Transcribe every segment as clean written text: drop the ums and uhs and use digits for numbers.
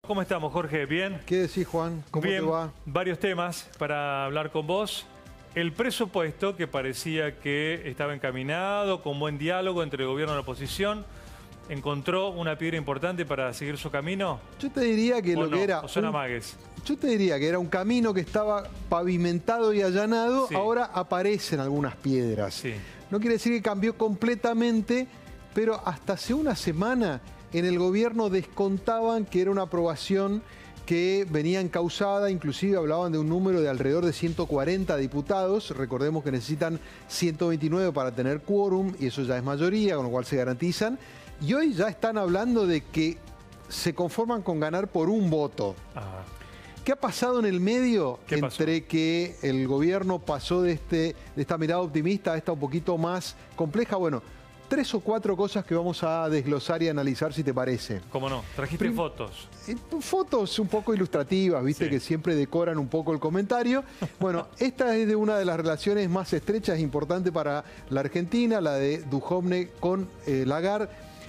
¿Cómo estamos, Jorge? ¿Bien? ¿Qué decís, Juan? ¿Cómo Bien, te va? varios temas para hablar con vos. El presupuesto, que parecía que estaba encaminado, con buen diálogo entre el gobierno y la oposición, ¿encontró una piedra importante para seguir su camino? Yo te diría que lo que era... ¿O son amagues? Yo te diría que era un camino que estaba pavimentado y allanado, Sí. Ahora aparecen algunas piedras. Sí. No quiere decir que cambió completamente, pero hasta hace una semana en el gobierno descontaban que era una aprobación que venía encausada, inclusive hablaban de un número de alrededor de 140 diputados. Recordemos que necesitan 129 para tener quórum y eso ya es mayoría, con lo cual se garantizan. Y hoy ya están hablando de que se conforman con ganar por un voto. Ajá. ¿Qué ha pasado en el medio entre que el gobierno pasó de esta mirada optimista a esta un poquito más compleja? Bueno, 3 o 4 cosas que vamos a desglosar y analizar, si te parece. ¿Cómo no? ¿Trajiste fotos? Fotos un poco ilustrativas, viste, Sí. que siempre decoran un poco el comentario. Bueno, esta es de una de las relaciones más estrechas e importantes para la Argentina, la de Duhovne con Lagarde.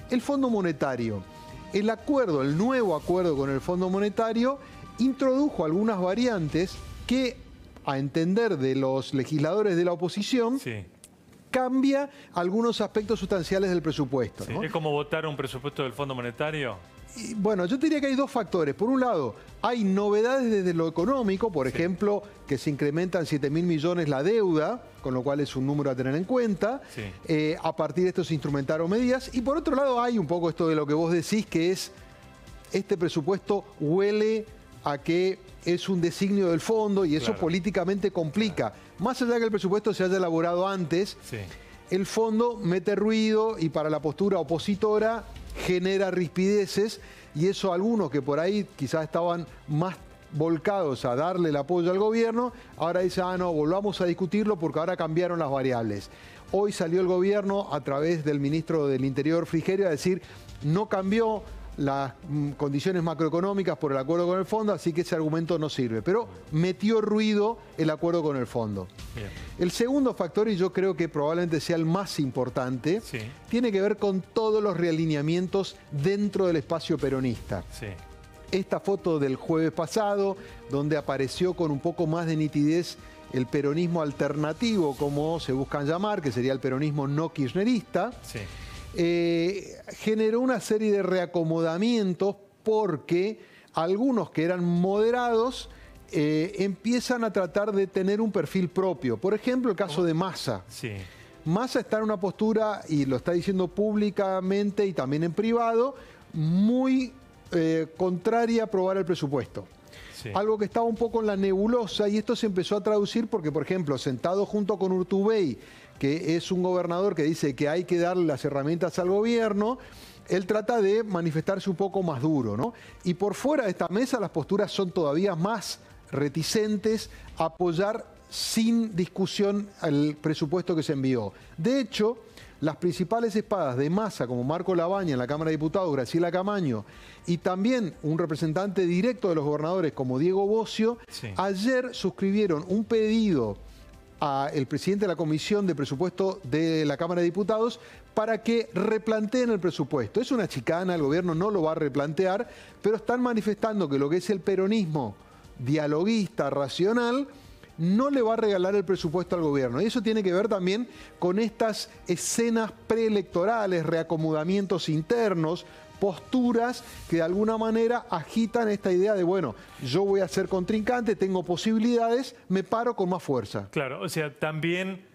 El Fondo Monetario. El acuerdo, el nuevo acuerdo con el Fondo Monetario, introdujo algunas variantes que, a entender de los legisladores de la oposición, Sí. cambia algunos aspectos sustanciales del presupuesto, Sí. ¿no? ¿Es como votar un presupuesto del Fondo Monetario? Y, bueno, yo te diría que hay dos factores. Por un lado, hay novedades desde lo económico, por ejemplo, que se incrementan 7.000 millones la deuda, con lo cual es un número a tener en cuenta. Sí. A partir de esto se instrumentaron medidas. Y por otro lado, hay un poco esto de lo que vos decís, que es este presupuesto huele a que es un designio del fondo y eso Claro. políticamente complica. Más allá de que el presupuesto se haya elaborado antes, Sí. el fondo mete ruido y para la postura opositora genera rispideces y eso algunos que por ahí quizás estaban más volcados a darle el apoyo al gobierno, ahora dicen, no, volvamos a discutirlo porque ahora cambiaron las variables. Hoy salió el gobierno a través del ministro del Interior, Frigerio, a decir, no cambió las condiciones macroeconómicas por el acuerdo con el fondo, así que ese argumento no sirve. Pero metió ruido el acuerdo con el fondo. Bien. El segundo factor, y yo creo que probablemente sea el más importante, Sí. tiene que ver con todos los realineamientos dentro del espacio peronista. Sí. Esta foto del jueves pasado, donde apareció con un poco más de nitidez el peronismo alternativo, como se buscan llamar, que sería el peronismo no kirchnerista, Sí. generó una serie de reacomodamientos porque algunos que eran moderados empiezan a tratar de tener un perfil propio. Por ejemplo, el caso de Massa. Sí. Massa está en una postura, y lo está diciendo públicamente y también en privado, muy contraria a aprobar el presupuesto. Sí. Algo que estaba un poco en la nebulosa y esto se empezó a traducir porque, por ejemplo, sentado junto con Urtubey, que es un gobernador que dice que hay que darle las herramientas al gobierno, él trata de manifestarse un poco más duro, ¿no? Y por fuera de esta mesa las posturas son todavía más reticentes a apoyar sin discusión el presupuesto que se envió. De hecho, las principales espadas de Massa, como Marco Labaña en la Cámara de Diputados, Graciela Camaño, y también un representante directo de los gobernadores como Diego Bocio, Sí. ayer suscribieron un pedido al presidente de la Comisión de Presupuesto de la Cámara de Diputados para que replanteen el presupuesto. Es una chicana, el gobierno no lo va a replantear, pero están manifestando que lo que es el peronismo dialoguista, racional, no le va a regalar el presupuesto al gobierno. Y eso tiene que ver también con estas escenas preelectorales, reacomodamientos internos, posturas que de alguna manera agitan esta idea de, bueno, yo voy a ser contrincante, tengo posibilidades, me paro con más fuerza. Claro, o sea, también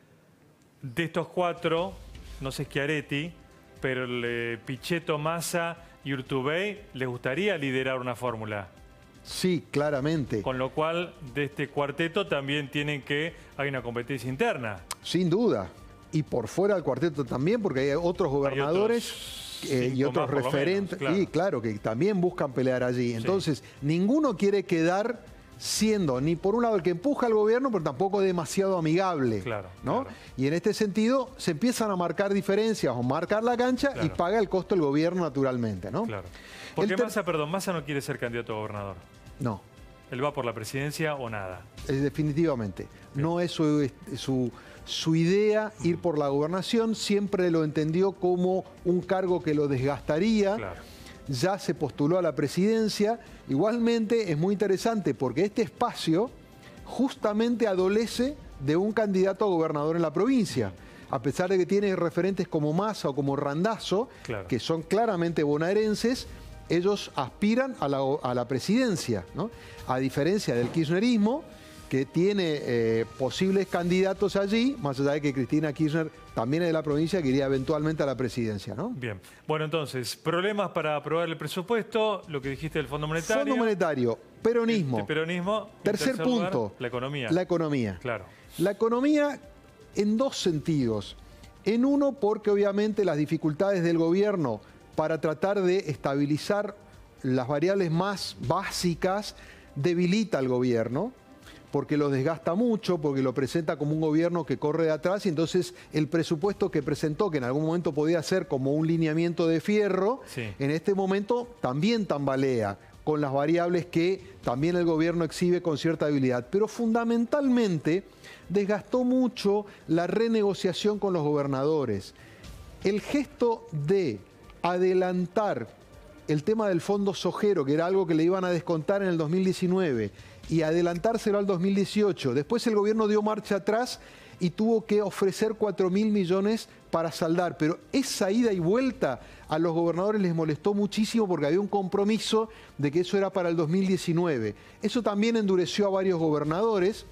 de estos cuatro, no sé Schiaretti, pero Pichetto, Massa y Urtubey les gustaría liderar una fórmula. Sí, claramente. Con lo cual, de este cuarteto también hay una competencia interna. Sin duda. Y por fuera del cuarteto también, porque hay otros gobernadores y otros referentes, claro. y claro, que también buscan pelear allí. Entonces, ninguno quiere quedar siendo ni por un lado el que empuja al gobierno, pero tampoco demasiado amigable. Claro, ¿no? claro. Y en este sentido se empiezan a marcar diferencias o marcar la cancha y Claro. paga el costo el gobierno naturalmente, ¿no? Claro. Porque Massa no quiere ser candidato a gobernador. No. Él va por la presidencia o nada. Definitivamente. No es su idea ir por la gobernación, siempre lo entendió como un cargo que lo desgastaría. Claro. ya se postuló a la presidencia. Igualmente es muy interesante porque este espacio justamente adolece de un candidato a gobernador en la provincia. A pesar de que tiene referentes como Massa o como Randazzo, claro, que son claramente bonaerenses, ellos aspiran a la presidencia, ¿no? A diferencia del kirchnerismo, que tiene posibles candidatos allí, más allá de que Cristina Kirchner también es de la provincia, que iría eventualmente a la presidencia, ¿no? Bien. Bueno, entonces, problemas para aprobar el presupuesto, lo que dijiste del Fondo Monetario. Fondo Monetario, peronismo. El peronismo. Tercer punto. Lugar, la economía. La economía. Claro. La economía en dos sentidos. En uno, porque obviamente las dificultades del gobierno para tratar de estabilizar las variables más básicas debilita al gobierno, porque lo desgasta mucho, porque lo presenta como un gobierno que corre de atrás, y entonces el presupuesto que presentó, que en algún momento podía ser como un lineamiento de fierro, sí, en este momento también tambalea con las variables que también el gobierno exhibe con cierta debilidad. Pero fundamentalmente desgastó mucho la renegociación con los gobernadores. El gesto de adelantar el tema del fondo sojero, que era algo que le iban a descontar en el 2019, y adelantárselo al 2018. Después el gobierno dio marcha atrás y tuvo que ofrecer 4.000 millones para saldar. Pero esa ida y vuelta a los gobernadores les molestó muchísimo porque había un compromiso de que eso era para el 2019. Eso también endureció a varios gobernadores.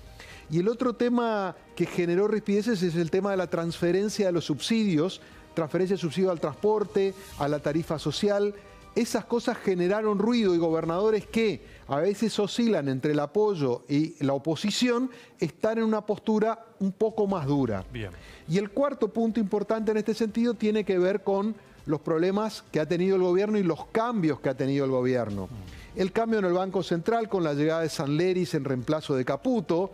Y el otro tema que generó rispideces es el tema de la transferencia de los subsidios, transferencia de subsidio al transporte, a la tarifa social. Esas cosas generaron ruido y gobernadores que a veces oscilan entre el apoyo y la oposición están en una postura un poco más dura. Bien. Y el cuarto punto importante en este sentido tiene que ver con los problemas que ha tenido el gobierno y los cambios que ha tenido el gobierno. El cambio en el Banco Central con la llegada de Sanleris en reemplazo de Caputo,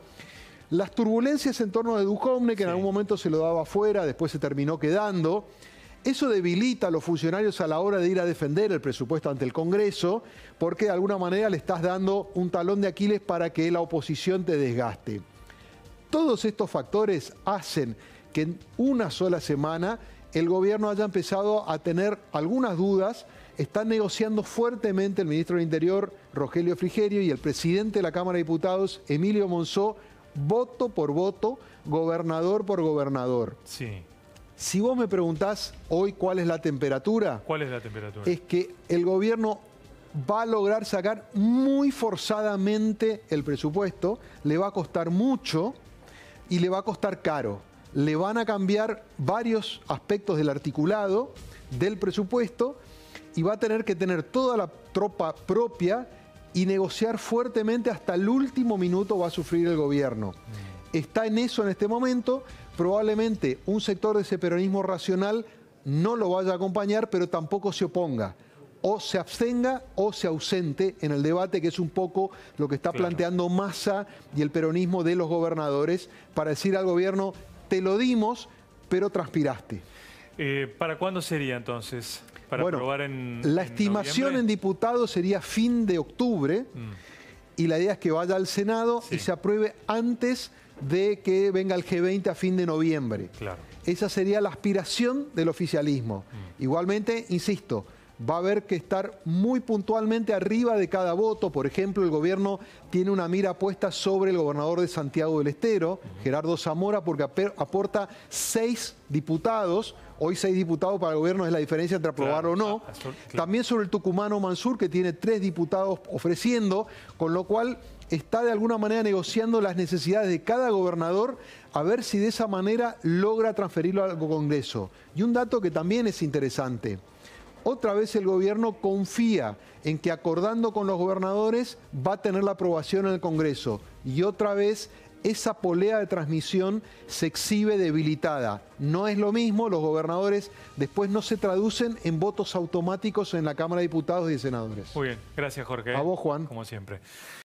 las turbulencias en torno de Duhovne, que en algún momento se lo daba fuera, después se terminó quedando. Eso debilita a los funcionarios a la hora de ir a defender el presupuesto ante el Congreso, porque de alguna manera le estás dando un talón de Aquiles para que la oposición te desgaste. Todos estos factores hacen que en una sola semana el gobierno haya empezado a tener algunas dudas. Están negociando fuertemente el ministro del Interior, Rogelio Frigerio, y el presidente de la Cámara de Diputados, Emilio Monzó, voto por voto, gobernador por gobernador. Sí. Si vos me preguntás hoy cuál es la temperatura, ¿Cuál es la temperatura? es que el gobierno va a lograr sacar muy forzadamente el presupuesto, le va a costar mucho y le va a costar caro. Le van a cambiar varios aspectos del articulado del presupuesto y va a tener que tener toda la tropa propia y negociar fuertemente hasta el último minuto va a sufrir el gobierno. Está en eso en este momento. Probablemente un sector de ese peronismo racional no lo vaya a acompañar, pero tampoco se oponga. O se abstenga o se ausente en el debate, que es un poco lo que está planteando Massa y el peronismo de los gobernadores, para decir al gobierno, te lo dimos, pero transpiraste. ¿Para cuándo sería entonces? ¿Para aprobar en la estimación noviembre? en diputados sería fin de octubre y la idea es que vaya al Senado y se apruebe antes de que venga el G20 a fin de noviembre. Claro. Esa sería la aspiración del oficialismo. Igualmente, insisto, va a haber que estar muy puntualmente arriba de cada voto. Por ejemplo, el gobierno tiene una mira puesta sobre el gobernador de Santiago del Estero, Gerardo Zamora, porque aporta 6 diputados. Hoy 6 diputados para el gobierno es la diferencia entre aprobar o no. También sobre el tucumano Mansur, que tiene 3 diputados ofreciendo, con lo cual está de alguna manera negociando las necesidades de cada gobernador a ver si de esa manera logra transferirlo al Congreso. Y un dato que también es interesante. Otra vez el gobierno confía en que acordando con los gobernadores va a tener la aprobación en el Congreso. Y otra vez esa polea de transmisión se exhibe debilitada. No es lo mismo, los gobernadores después no se traducen en votos automáticos en la Cámara de Diputados y de Senadores. Muy bien, gracias Jorge. A vos, Juan. Como siempre.